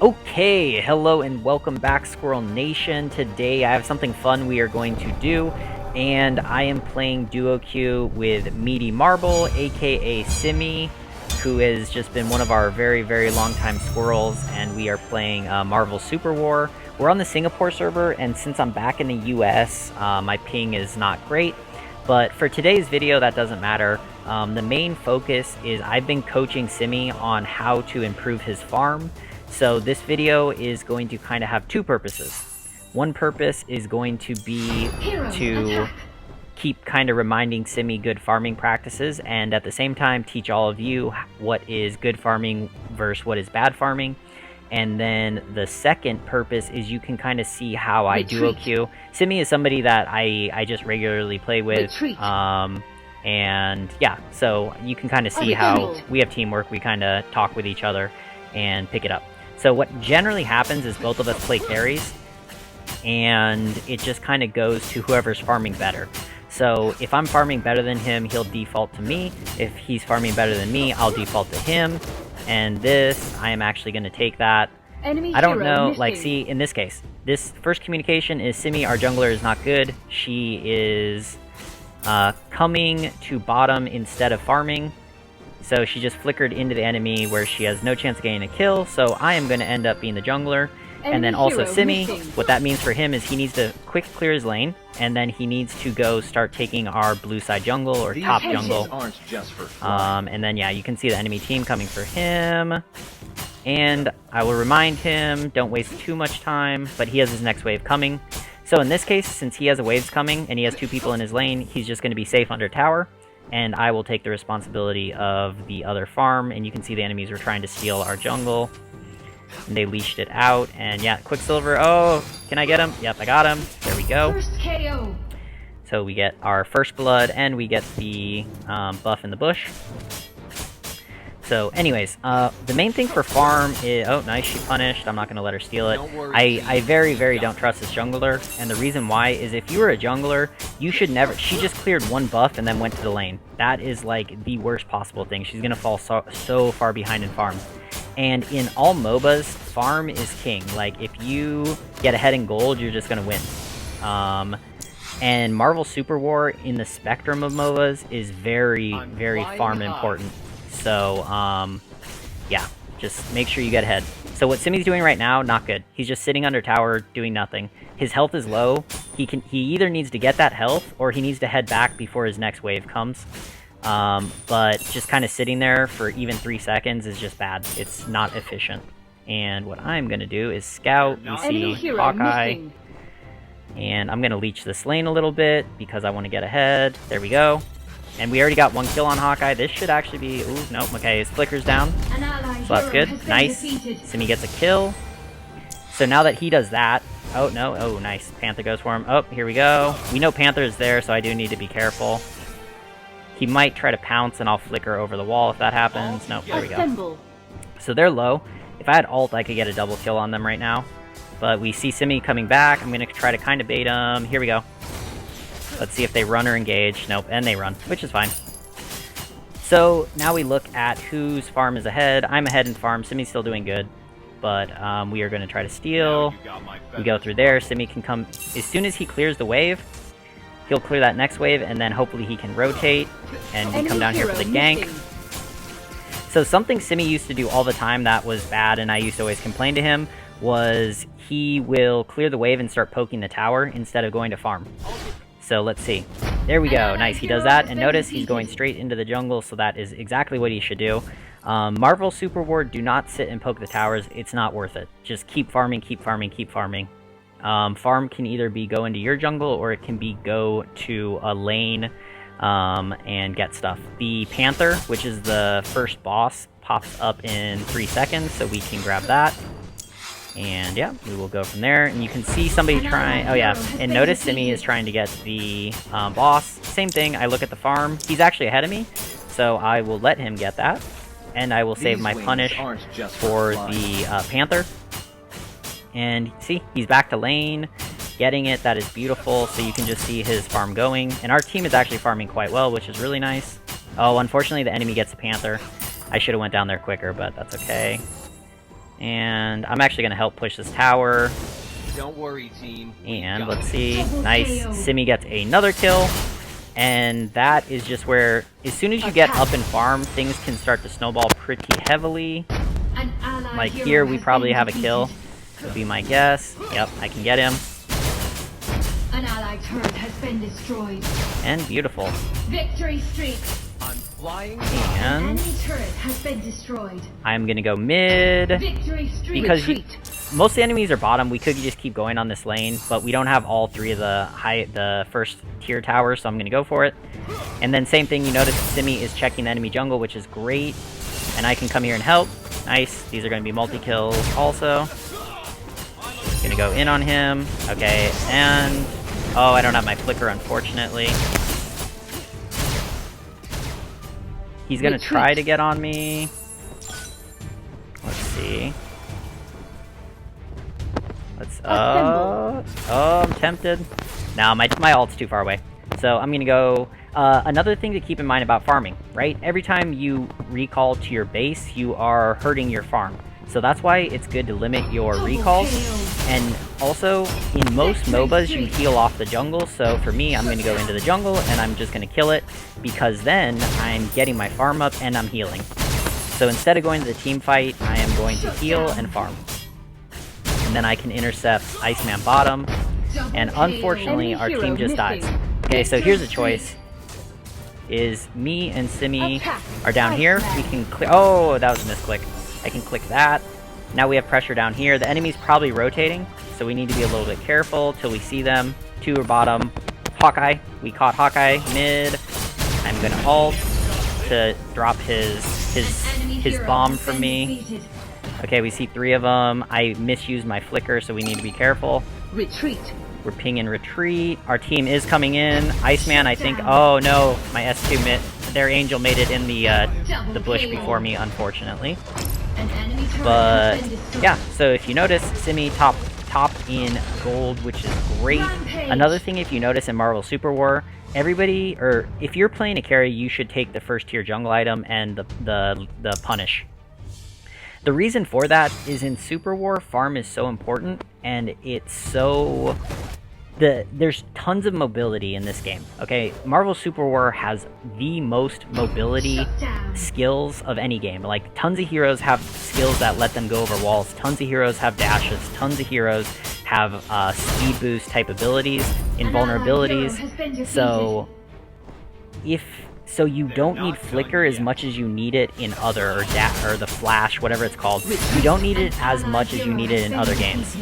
Okay, hello and welcome back, Squirrel Nation. Today I have something fun we are going to do, and I am playing duo queue with Meaty Marble, aka Simi, who has just been one of our very long time squirrels, and we are playing Marvel Super War. We're on the Singapore server, and since I'm back in the US, my ping is not great, but for today's video that doesn't matter. The main focus is I've been coaching Simi on how to improve his farm. So this video is going to kind of have two purposes. One purpose is going to be to keep kind of reminding Simi good farming practices, and at the same time teach all of you what is good farming versus what is bad farming. And then the second purpose is you can kind of see how I duo queue. Simi is somebody that I just regularly play with. And yeah, so you can kind of see how we have teamwork, we kind of talk with each other and pick it up. So what generally happens is both of us play carries, and it just kind of goes to whoever's farming better. So if I'm farming better than him, he'll default to me. If he's farming better than me, I'll default to him. And this, I am actually going to take that. I don't know, like, see, in this case, this first communication is Simi, our jungler, is not good. She is coming to bottom instead of farming. So she just flickered into the enemy where she has no chance of getting a kill, so I am going to end up being the jungler. And then also Simi, what that means for him is he needs to quick clear his lane, and then he needs to go start taking our blue side jungle, or top jungle. And then yeah, you can see the enemy team coming for him. And I will remind him, don't waste too much time, but he has his next wave coming. So in this case, since he has a waves coming, and he has two people in his lane, he's just going to be safe under tower. And I will take the responsibility of the other farm, and you can see the enemies were trying to steal our jungle. And they leashed it out, and yeah, Quicksilver, oh, can I get him? Yep, I got him. There we go. First KO. So we get our first blood, and we get the buff in the bush. So anyways, the main thing for farm is... Oh, nice, she punished. I'm not going to let her steal it. I very don't trust this jungler, and the reason why is if you were a jungler, you should never... She just cleared one buff and then went to the lane. That is, like, the worst possible thing. She's going to fall so far behind in farm. And in all MOBAs, farm is king. Like, if you get ahead in gold, you're just going to win. And Marvel Super War, in the spectrum of MOBAs, is very farm important. So, yeah, just make sure you get ahead. So what Simi's doing right now, not good. He's just sitting under tower, doing nothing. His health is low. He either needs to get that health, or he needs to head back before his next wave comes. But just kind of sitting there for even 3 seconds is just bad. It's not efficient. And what I'm going to do is scout. We see Hawkeye. And I'm going to leech this lane a little bit, because I want to get ahead. There we go. And we already got 1 kill on Hawkeye. This should actually be... Ooh, nope. Okay, his flicker's down. So that's good. Nice. Simi gets a kill. So now that he does that... Oh, no. Oh, nice. Panther goes for him. Oh, here we go. We know Panther is there, so I do need to be careful. He might try to pounce, and I'll flicker over the wall if that happens. Nope, there we go. So they're low. If I had ult, I could get a double kill on them right now. But we see Simi coming back. I'm going to try to kind of bait him. Here we go. Let's see if they run or engage. Nope, and they run, which is fine. So now we look at whose farm is ahead. I'm ahead in farm. Simi's still doing good, but we are going to try to steal. We go through there. Simi can come as soon as he clears the wave. He'll clear that next wave, and then hopefully he can rotate, and we come down here for the gank. So something Simi used to do all the time that was bad, and I used to always complain to him, was he will clear the wave and start poking the tower instead of going to farm. So let's see. There we go. Nice. He does that, and notice he's going straight into the jungle, so that is exactly what he should do. Marvel Super War, do not sit and poke the towers. It's not worth it. Just keep farming, keep farming, keep farming. Farm can either be go into your jungle, or it can be go to a lane and get stuff. The Panther, which is the first boss, pops up in 3 seconds, so we can grab that. And yeah, we will go from there. And you can see somebody trying... Oh yeah, and notice Simi is trying to get the boss. Same thing, I look at the farm. He's actually ahead of me, so I will let him get that. And I will save my punish for the Panther. And see, he's back to lane, getting it. That is beautiful. So you can just see his farm going. And our team is actually farming quite well, which is really nice. Oh, unfortunately the enemy gets the Panther. I should have went down there quicker, but that's okay. And I'm actually going to help push this tower. Don't worry, team. And let's see. Nice. Simi gets another kill. And that is just where, as soon as you get up and farm, things can start to snowball pretty heavily. Like here, we probably have a kill, would be my guess. Yep, I can get him. An allied turret has been destroyed. And beautiful. Victory streak. I'm flying. And Enemy turret has been destroyed. I'm gonna go mid. Victory streak. Because most of the enemies are bottom, we could just keep going on this lane, but we don't have all three of the first tier towers, so I'm gonna go for it. And then same thing, you notice Simi is checking the enemy jungle, which is great. And I can come here and help. Nice. These are gonna be multi-kills also. Gonna go in on him. Okay, and... oh, I don't have my flicker, unfortunately. He's gonna try to get on me. Let's see. Let's... oh, I'm tempted. No, my ult's too far away. So I'm gonna go... another thing to keep in mind about farming, right? Every time you recall to your base, you are hurting your farm. So that's why it's good to limit your recalls. And also, in most MOBAs, you heal off the jungle. So for me, I'm going to go into the jungle, and I'm just going to kill it. Because then, I'm getting my farm up, and I'm healing. So instead of going to the team fight, I am going to heal and farm. And then I can intercept Iceman bottom. And unfortunately, our team just dies. Okay, so here's a choice. Is me and Simi are down here. We can clear... oh, that was a misclick. I can click that. Now we have pressure down here. The enemy's probably rotating, so we need to be a little bit careful till we see them. Two are bottom. Hawkeye. We caught Hawkeye mid. I'm gonna ult to drop his bomb from me. Okay, we see three of them. I misused my flicker, so we need to be careful. Retreat. We're pinging retreat. Our team is coming in. Iceman, I think... oh no, my S2 their angel made it in the bush before me, unfortunately. But yeah, so if you notice, Simi top in gold, which is great. Another thing, if you notice in Marvel Super War, everybody, or if you're playing a carry, you should take the first tier jungle item and the punish. The reason for that is in Super War, farm is so important, and it's so... there's tons of mobility in this game, okay? Marvel Super War has the most mobility skills of any game. Like, tons of heroes have skills that let them go over walls, tons of heroes have dashes, tons of heroes have speed boost type abilities, invulnerabilities, so you don't need flicker as much as you need it in other, or the flash, whatever it's called. You don't need it as much as you need it in other games.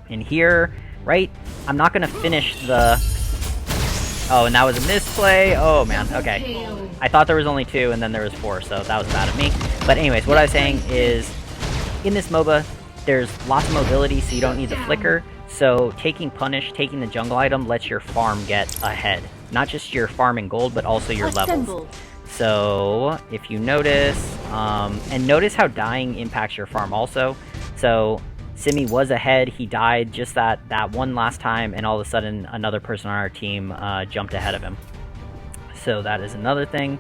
And here, right, I'm not gonna finish the... oh, and that was a misplay? Oh man, okay. I thought there was only two, and then there was four, so that was bad of me. But anyways, what I was saying is, in this MOBA, there's lots of mobility, so you don't need the flicker. So taking punish, taking the jungle item, lets your farm get ahead. Not just your farm in gold, but also your levels. So, if you notice, and notice how dying impacts your farm also. So, Simi was ahead, he died just that one last time, and all of a sudden another person on our team jumped ahead of him. So that is another thing.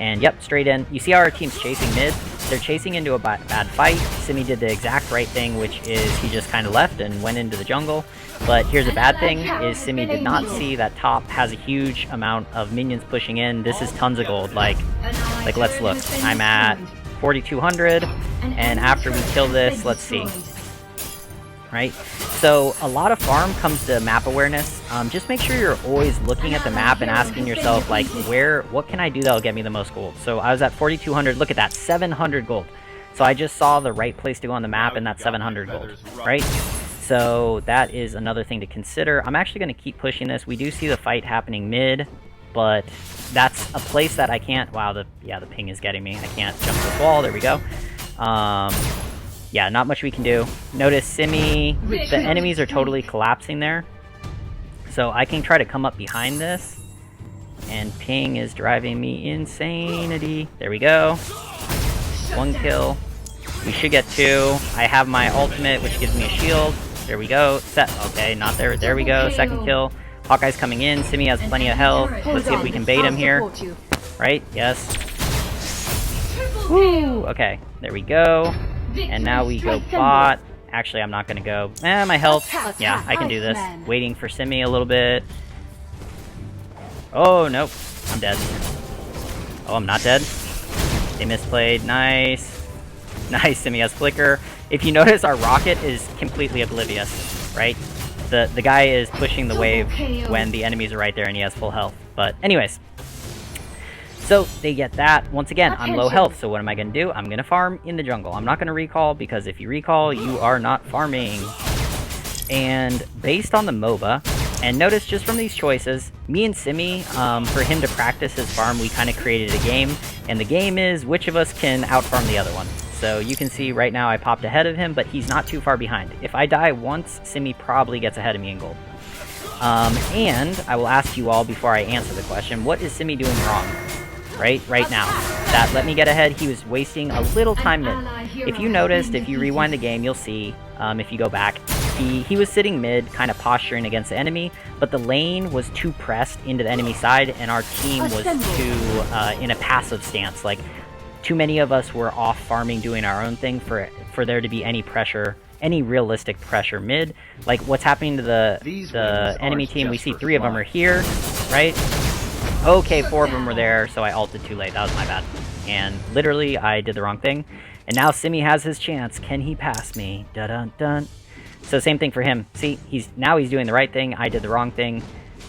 And yep, straight in. You see how our team's chasing mid? They're chasing into a bad fight. Simi did the exact right thing, which is he just kind of left and went into the jungle. But here's a bad thing, is Simi did not see that top has a huge amount of minions pushing in. This is tons of gold. Like let's look. I'm at 4,200, and after we kill this, let's see. Right? So a lot of farm comes to map awareness. Just make sure you're always looking at the map and asking yourself, like, what can I do that'll get me the most gold? So I was at 4,200. Look at that, 700 gold. So I just saw the right place to go on the map, and that's 700 gold, right? So that is another thing to consider. I'm actually going to keep pushing this. We do see the fight happening mid, but that's a place that I can't... wow, the ping is getting me. I can't jump this wall. There we go. Yeah, not much we can do. Notice Simi, the enemies are totally collapsing there. So I can try to come up behind this. And ping is driving me insanity. There we go. One kill. We should get two. I have my ultimate, which gives me a shield. There we go. Okay, not there. There we go. Second kill. Hawkeye's coming in. Simi has plenty of health. Let's see if we can bait him here. Right? Yes. Woo! Okay, there we go. And now we go bot. Actually, I'm not gonna go. My health. Yeah, I can do this. Waiting for Simi a little bit. Oh, nope. I'm dead. Oh, I'm not dead. They misplayed. Nice. Nice, Simi has flicker. If you notice, our rocket is completely oblivious, right? The guy is pushing the wave when the enemies are right there and he has full health. But anyways. So, they get that. Once again, I'm low health, so what am I going to do? I'm going to farm in the jungle. I'm not going to recall, because if you recall, you are not farming. And based on the MOBA, and notice just from these choices, me and Simi, for him to practice his farm, we kind of created a game. And the game is which of us can out-farm the other one. So you can see right now I popped ahead of him, but he's not too far behind. If I die once, Simi probably gets ahead of me in gold. And I will ask you all before I answer the question, what is Simi doing wrong? Right now. That let me get ahead. He was wasting a little time mid. If you noticed, if you rewind the game, you'll see, if you go back, he was sitting mid, kind of posturing against the enemy, but the lane was too pressed into the enemy side, and our team was too, in a passive stance. Like, too many of us were off farming, doing our own thing for there to be any pressure, any realistic pressure mid. Like, what's happening to the enemy team, we see 3 of them are here, right? Okay, 4 of them were there, so I ulted too late. That was my bad. And literally, I did the wrong thing. And now Simi has his chance. Can he pass me? Dun-dun-dun. So same thing for him. See, he's doing the right thing. I did the wrong thing.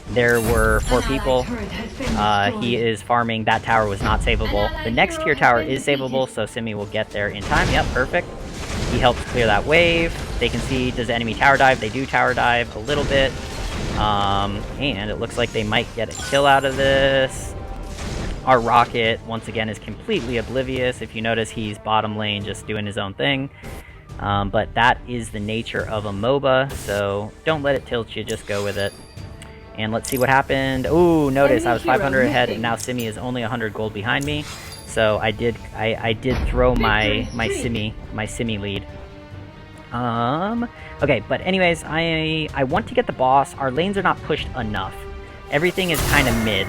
There were 4 people. He is farming. That tower was not savable. The next tier tower is savable, so Simi will get there in time. Yep, perfect. He helps clear that wave. They can see, does the enemy tower dive? They do tower dive a little bit. And it looks like they might get a kill out of this. Our rocket, once again, is completely oblivious. If you notice, he's bottom lane just doing his own thing. But that is the nature of a MOBA, so don't let it tilt you, just go with it. And let's see what happened. Ooh, notice I was 500 ahead, and now Simi is only 100 gold behind me. So I did throw my Simi lead. Okay, but anyways, I want to get the boss. Our lanes are not pushed enough. Everything is kind of mid,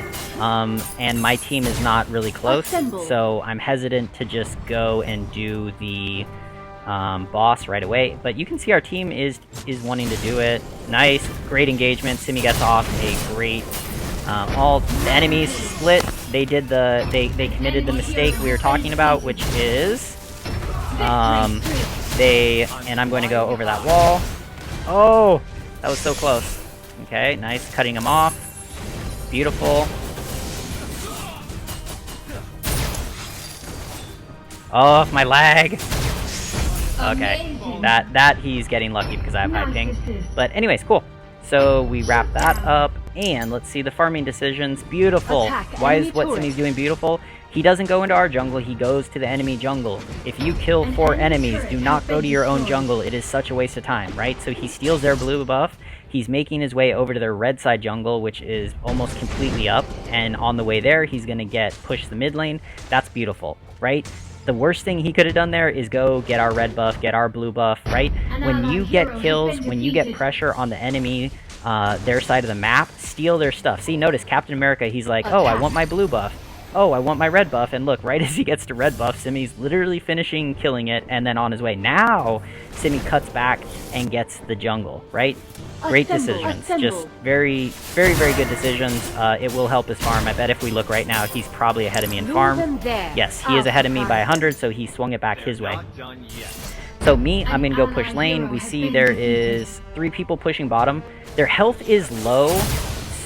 and my team is not really close, so I'm hesitant to just go and do the boss right away. But you can see our team is wanting to do it. Nice, great engagement. Simi gets off a great all the enemies split. They committed the mistake we were talking about, which is and I'm going to go over that wall. Oh, that was so close. Okay, nice, cutting them off. Beautiful. Oh, my lag. Okay, that he's getting lucky because I have high ping. But anyways, cool. So we wrap that up, and let's see the farming decisions. Beautiful. Why is what Simi's doing beautiful? He doesn't go into our jungle, he goes to the enemy jungle. If you kill 4 enemies, do not go to your own jungle. It is such a waste of time, right? So he steals their blue buff. He's making his way over to their red side jungle, which is almost completely up. And on the way there, he's going to push the mid lane. That's beautiful, right? The worst thing he could have done there is go get our red buff, get our blue buff, right? When you get kills, when you get pressure on the enemy, their side of the map, steal their stuff. See, notice Captain America, he's like, oh, I want my blue buff. Oh, I want my red buff, and look, right as he gets to red buff, Simi's literally finishing killing it, and then on his way. Now, Simi cuts back and gets the jungle, right? Great decisions. Just very, very, very good decisions. It will help his farm. I bet if we look right now, he's probably ahead of me in farm. Yes, he is ahead of me by 100, so he swung it back his way. So me, I'm going to go push lane. We see there is 3 people pushing bottom. Their health is low.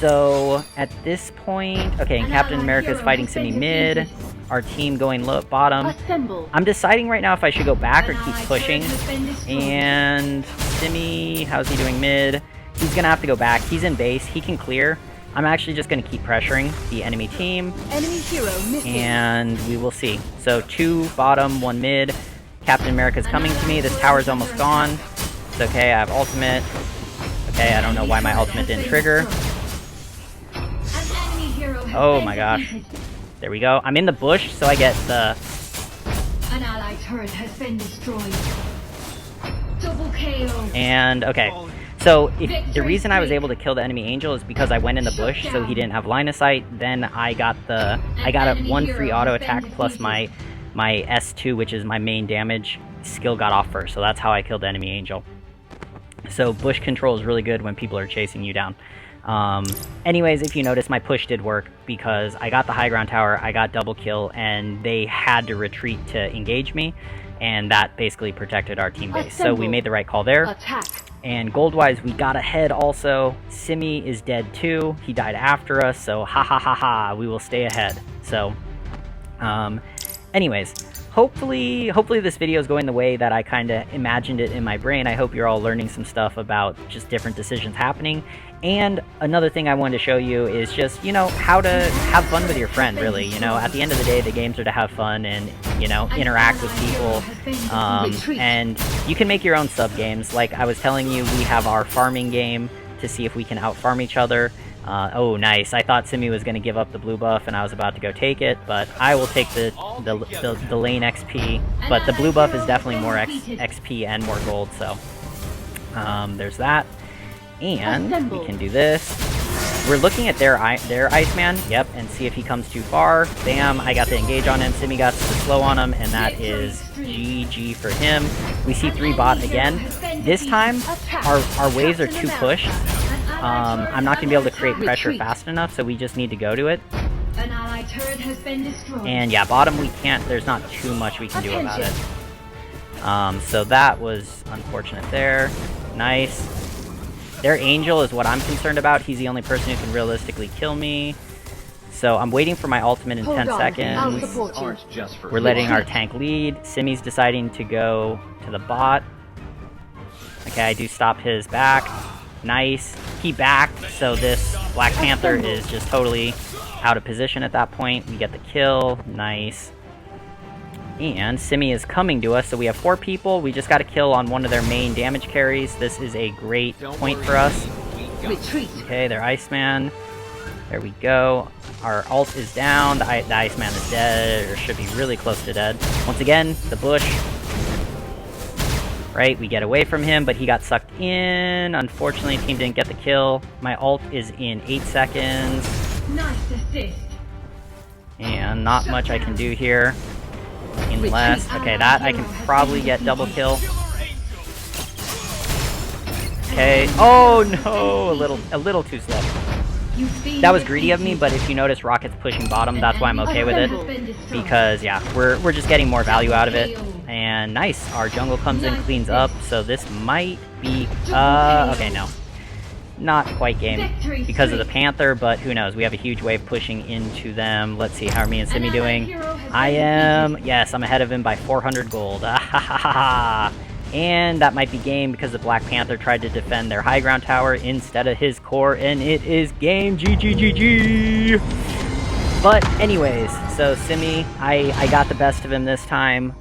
So, at this point, okay, and Captain America is fighting Simi mid, our team going low bottom. I'm deciding right now if I should go back or keep pushing, and Simi, how's he doing mid? He's gonna have to go back. He's in base, he can clear. I'm actually just gonna keep pressuring the enemy team, and we will see. So, 2 bottom, 1 mid. Captain America's coming to me. This tower's almost gone. It's okay, I have ultimate. Okay, I don't know why my ultimate didn't trigger. Oh my gosh. There we go. I'm in the bush, so I get the... An allied turret has been destroyed. Double KO. And, okay. So, the reason I was able to kill the enemy angel is because I went in the bush, so he didn't have line of sight. Then I got a 1 free auto attack plus my S2, which is my main damage skill got off first, so that's how I killed the enemy angel. So bush control is really good when people are chasing you down. Anyways, if you notice, my push did work because I got the high ground tower, I got double kill, and they had to retreat to engage me, and that basically protected our team base. So we made the right call there. Attack. And gold-wise, we got ahead also. Simi is dead too. He died after us, so ha ha ha ha, we will stay ahead. So, anyways, hopefully this video is going the way that I kind of imagined it in my brain. I hope you're all learning some stuff about just different decisions happening. And another thing I wanted to show you is just, you know, how to have fun with your friend, really. You know, at the end of the day, the games are to have fun and, you know, interact with people. And you can make your own sub-games. Like I was telling you, we have our farming game to see if we can out-farm each other. Oh, nice. I thought Simi was going to give up the blue buff, and I was about to go take it, but I will take the lane XP. But the blue buff is definitely more XP and more gold, so there's that. And we can do this. We're looking at their Iceman, yep, and see if he comes too far. Bam, I got the engage on him, Simi got the slow on him, and that is GG for him. We see 3 bot again. This time, our waves are too pushed. I'm not going to be able to create pressure fast enough, so we just need to go to it. An allied turret has been destroyed. And yeah, bottom we can't, there's not too much we can do about it. So that was unfortunate there. Nice. Their angel is what I'm concerned about. He's the only person who can realistically kill me. So I'm waiting for my ultimate in 10 seconds. We're letting our tank lead. Simi's deciding to go to the bot. Okay, I do stop his back. Nice. He backed, so this Black Panther is just totally out of position at that point. We get the kill. Nice. And Simi is coming to us, so we have 4 people. We just got a kill on one of their main damage carries. This is a great point for us. Okay, their Iceman. There we go. Our ult is down. The Iceman is dead, or should be really close to dead. Once again, the bush. Right, we get away from him, but he got sucked in. Unfortunately, team didn't get the kill. My ult is in 8 seconds. Nice assist. And not much I can do here. Unless, okay, that I can probably get double kill. Okay. Oh no, a little too slow. That was greedy of me, but if you notice, Rocket's pushing bottom. That's why I'm okay with it, because yeah, we're just getting more value out of it. And nice, our jungle comes in, cleans up. So this might be okay, no, not quite game because of the Panther, but who knows? We have a huge wave pushing into them. Let's see, how are me and Simi doing? I am, yes, I'm ahead of him by 400 gold. And that might be game because the Black Panther tried to defend their high ground tower instead of his core, and it is game. GG. But anyways, so Simi, I got the best of him this time.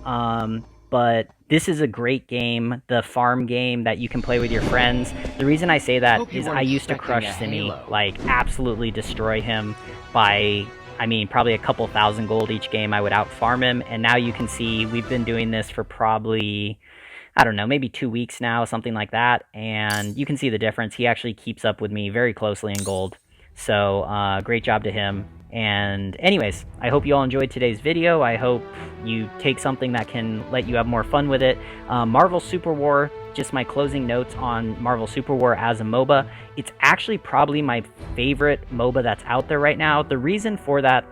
But this is a great game, the farm game that you can play with your friends. The reason I say that is I used to crush Simi, like absolutely destroy him by, I mean, probably a couple thousand gold each game. I would out farm him, and now you can see we've been doing this for probably, I don't know, maybe 2 weeks now, something like that, and you can see the difference. He actually keeps up with me very closely in gold, so great job to him. And anyways, I hope you all enjoyed today's video. I hope you take something that can let you have more fun with it. Marvel Super War, just my closing notes on Marvel Super War as a MOBA. It's actually probably my favorite MOBA that's out there right now. The reason for that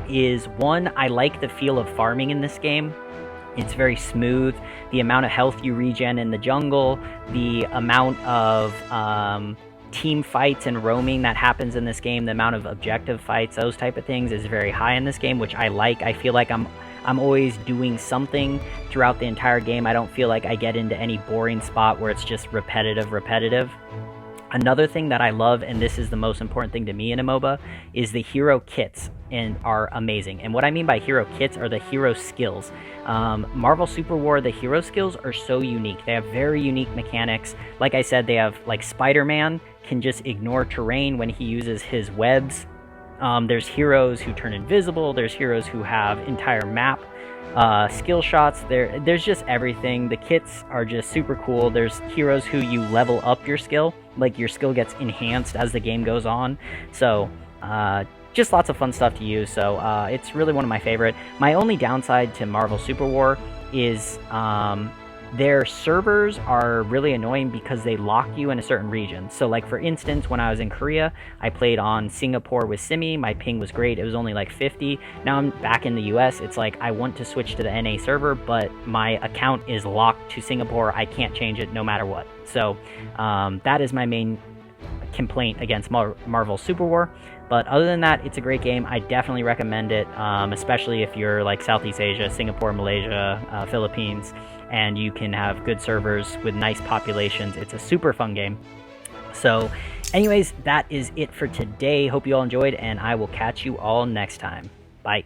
is, one, I like the feel of farming in this game. It's very smooth. The amount of health you regen in the jungle, the amount of team fights and roaming that happens in this game, the amount of objective fights, those type of things is very high in this game, which I like. I feel like I'm always doing something throughout the entire game. I don't feel like I get into any boring spot where it's just repetitive. Another thing that I love, and this is the most important thing to me in a MOBA, is the hero kits, and are amazing. And what I mean by hero kits are the hero skills. Marvel Super War, the hero skills are so unique. They have very unique mechanics. Like I said, they have, like, Spider-Man can just ignore terrain when he uses his webs. There's heroes who turn invisible. There's heroes who have entire map skill shots. There's just everything. The kits are just super cool. There's heroes who you level up your skill, like your skill gets enhanced as the game goes on. So just lots of fun stuff to use. So it's really one of my favorite. My only downside to Marvel Super War is their servers are really annoying because they lock you in a certain region. So like for instance, when I was in Korea, I played on Singapore with Simi. My ping was great. It was only like 50. Now I'm back in the US. It's like I want to switch to the NA server, but my account is locked to Singapore. I can't change it no matter what. So that is my main complaint against Marvel Super War. But other than that, it's a great game. I definitely recommend it, especially if you're like Southeast Asia, Singapore, Malaysia, Philippines, and you can have good servers with nice populations. It's a super fun game. So anyways, that is it for today. Hope you all enjoyed, and I will catch you all next time. Bye.